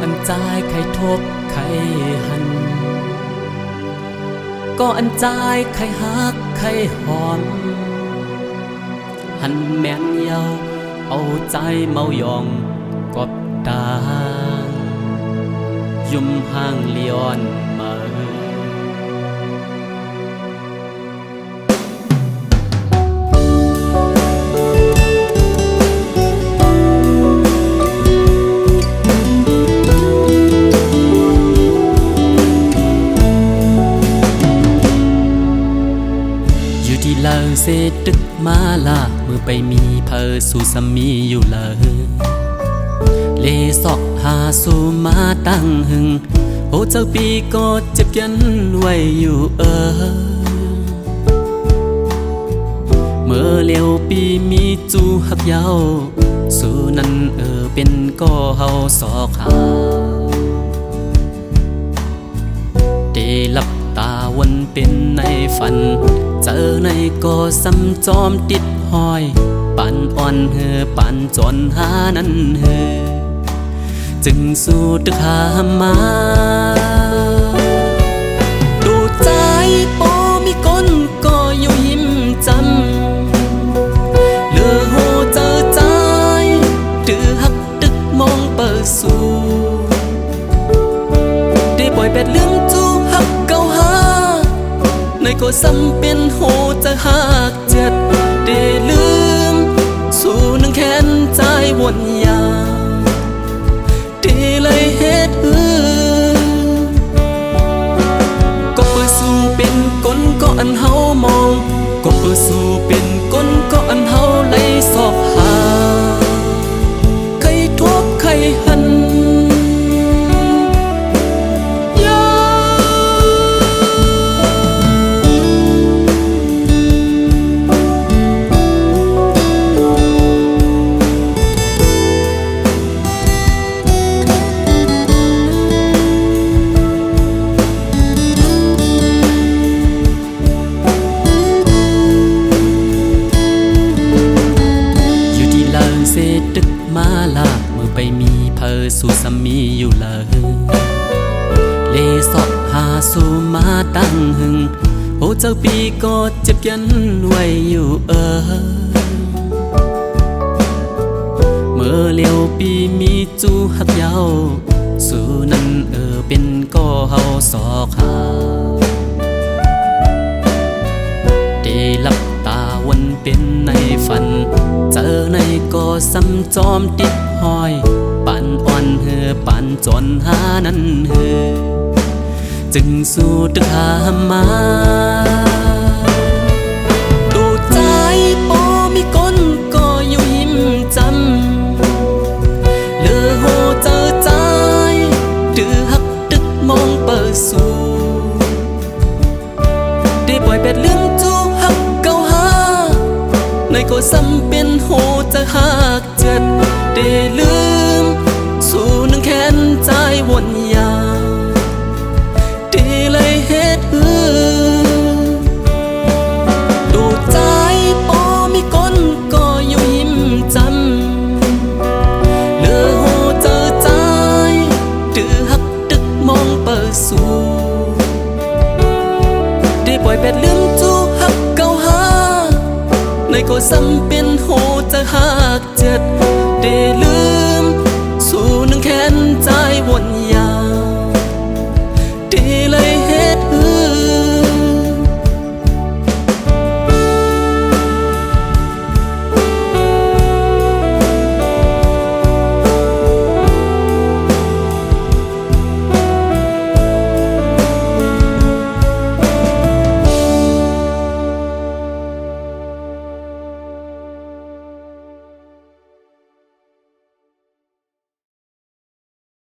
อันใจใครทบใครหันก็อันใจใครฮักใครหอมหันแม่นเยาเอาใจเมายองกบตายุ่มห่างเลียนมาที่เลอเสดึกมาลาเมื่อไปมีเพอสู่สามีอยู่เลยเลสอกหาสู่มาตั้งหึงโอ้เจ้าปีก็เจ็บยันไว้อยู่เมื่อเลี้ยวปีมีจูหักยาวสู่นั้นเป็นก็เฮาสอกหาเดลับตาวนเป็นในฝันเจอในก็ซ้ำจอมติดหอยปั่นอ่อนปั่นจนหานั้นจึงสู้ตึกหามาดูใจโปมีก้นก็อยู่ยิ้มจำเลือโหเจอใจดื้อหักตึกมองเปิดสู่ได้ปล่อยแปดเรื่องจูหักเก่าหาในก็ซ้ำเป็นโหจะหักเจ็ดได้ลืมสู่หนึ่งแขนใจวนยาที่เลยเฮ็ดก็เปิดสู่เป็นก้นก็อันเฮามองก็เปิดสู่เป็นก้นก็อันเฮาเลยสอบหาใครทบใครหันดึกมาลาเมื่อไปมีเพอสู่สามีอยู่เลยเลสอบหาสู่มาตั้งหึงโอ้เจ้าปีก็เจ็บยันไว้อยู่เมื่อเลี้ยวปีมีจูหักยาวสู่นั้นเป็นก็เฮาสอกหาได้ลับตาวนเป็นในฝันเจอในก็ซ้ำจอมติดหอยปั่นอ่อนปั่นจนหานั้นจึงสู้ตึกหามาดูใจโปมีก้นก็อยู่ยิ้มจำเลือโหเจอใจดื้อหักตึกมองเปิดสู่ได้ปล่อยแปดเรื่องจูหักเก่าหาในก็ซ้ำเป็นโหจะหักเจ็ดได้ลืมสู่หนึ่งแขนใจวนยาดีเลยเฮ็ดดูใจโปมีก้นก็อยู่ยิ้มจำเลือโหเจอใจดื้อหักตึกมองเปิดสู่ได้ปล่อยแปดเรื่องจูหักเก่าหาในก็ซ้ำเป็นโหจะหักเจ็ดได้ลืม